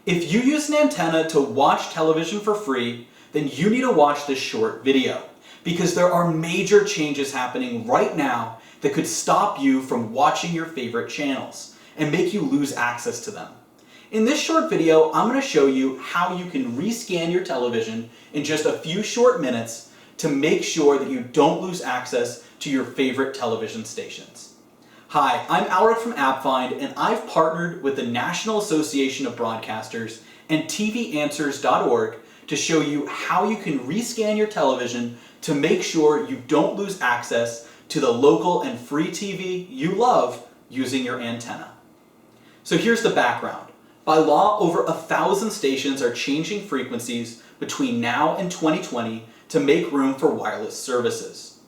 If you use an antenna to watch television for free, then you need to watch this short video because there are major changes happening right now that could stop you from watching your favorite channels and make you lose access to them. In this short video, I'm going to show you how you can rescan your television in just a few short minutes to make sure that you don't lose access to your favorite television stations. Hi, I'm Alric from AppFind, and I've partnered with the National Association of Broadcasters and TVAnswers.org to show you how you can rescan your television to make sure you don't lose access to the local and free TV you love using your antenna. So here's the background. By law, over 1,000 stations are changing frequencies between now and 2020 to make room for wireless services.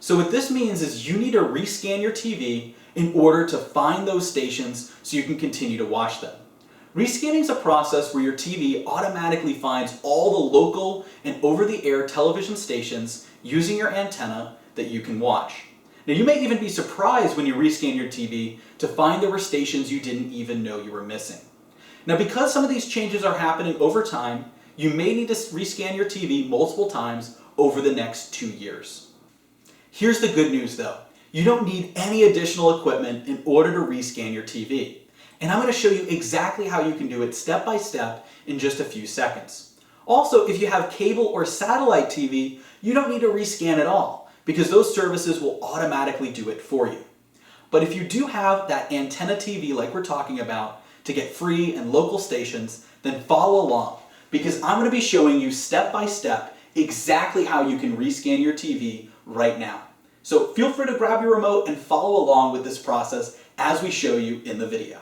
So what this means is you need to rescan your TV in order to find those stations so you can continue to watch them. Rescanning is a process where your TV automatically finds all the local and over-the-air television stations using your antenna that you can watch. Now you may even be surprised when you rescan your TV to find there were stations you didn't even know you were missing. Now because some of these changes are happening over time, you may need to rescan your TV multiple times over the next 2 years. Here's the good news though. You don't need any additional equipment in order to rescan your TV. And I'm going to show you exactly how you can do it step by step in just a few seconds. Also, if you have cable or satellite TV, you don't need to rescan at all because those services will automatically do it for you. But if you do have that antenna TV like we're talking about to get free and local stations, then follow along because I'm going to be showing you step by step exactly how you can rescan your TV right now. So feel free to grab your remote and follow along with this process as we show you in the video.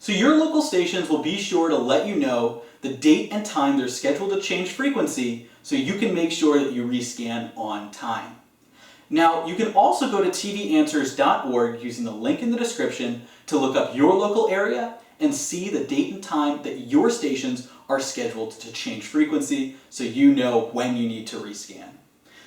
So your local stations will be sure to let you know the date and time they're scheduled to change frequency so you can make sure that you rescan on time. Now you can also go to TVAnswers.org using the link in the description to look up your local area and see the date and time that your stations are scheduled to change frequency so you know when you need to rescan.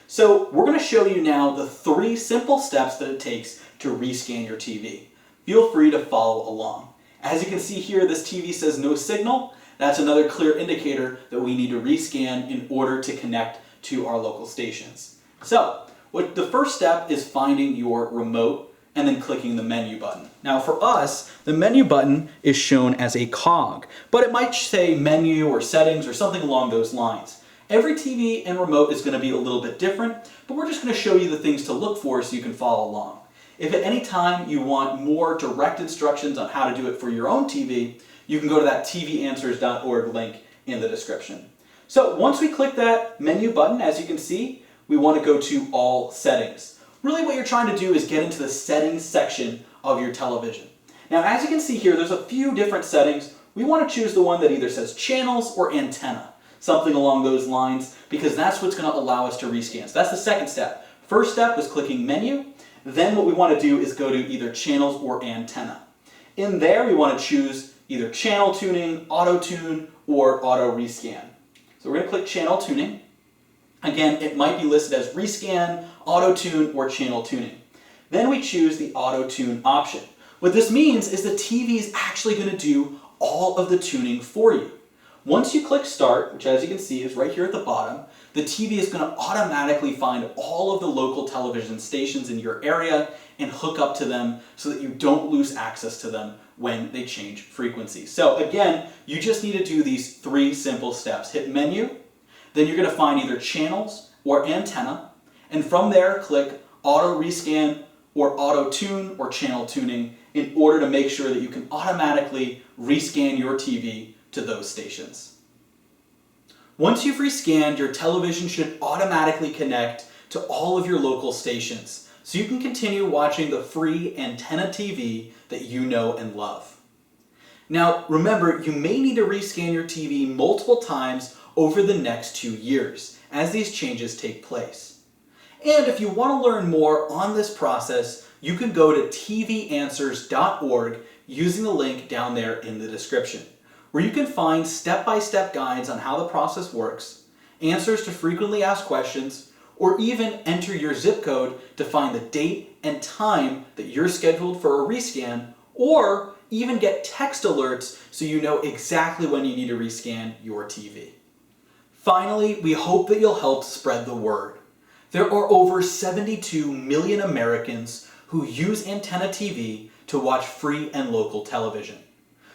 So we're going to show you now the 3 simple steps that it takes to rescan your TV. Feel free to follow along. As you can see here, this TV says no signal. That's another clear indicator that we need to rescan in order to connect to our local stations. So the first step is finding your remote and then clicking the menu button. Now for us, the menu button is shown as a cog, but it might say menu or settings or something along those lines. Every TV and remote is going to be a little bit different, but we're just going to show you the things to look for so you can follow along. If at any time you want more direct instructions on how to do it for your own TV, you can go to that TVAnswers.org link in the description. So once we click that menu button, as you can see, we want to go to All Settings. Really what you're trying to do is get into the settings section of your television. Now as you can see here, there's a few different settings. We want to choose the one that either says channels or antenna. Something along those lines, because that's what's going to allow us to rescan. So that's the second step. First step was clicking menu. Then what we want to do is go to either channels or antenna. In there we want to choose either channel tuning, auto tune, or auto rescan. So we're going to click channel tuning. Again, it might be listed as rescan, auto tune, or channel tuning. Then we choose the auto tune option. What this means is the TV is actually going to do all of the tuning for you. Once you click start, which as you can see is right here at the bottom, the TV is going to automatically find all of the local television stations in your area and hook up to them so that you don't lose access to them when they change frequency. So again, you just need to do these 3 simple steps. Hit menu, then you're going to find either channels or antenna, and from there click auto rescan or auto tune or channel tuning in order to make sure that you can automatically rescan your TV to those stations. Once you've rescanned, your television should automatically connect to all of your local stations, so you can continue watching the free antenna TV that you know and love. Now remember, you may need to rescan your TV multiple times over the next 2 years as these changes take place. And if you want to learn more on this process, you can go to TVAnswers.org using the link down there in the description, where you can find step-by-step guides on how the process works, answers to frequently asked questions, or even enter your zip code to find the date and time that you're scheduled for a rescan, or even get text alerts so you know exactly when you need to rescan your TV. Finally, we hope that you'll help spread the word. There are over 72 million Americans who use antenna TV to watch free and local television.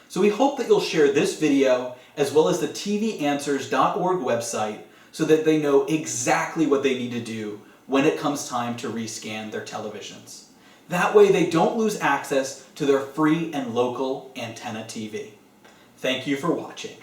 So we hope that you'll share this video as well as the TVAnswers.org website so that they know exactly what they need to do when it comes time to rescan their televisions. That way they don't lose access to their free and local antenna TV. Thank you for watching.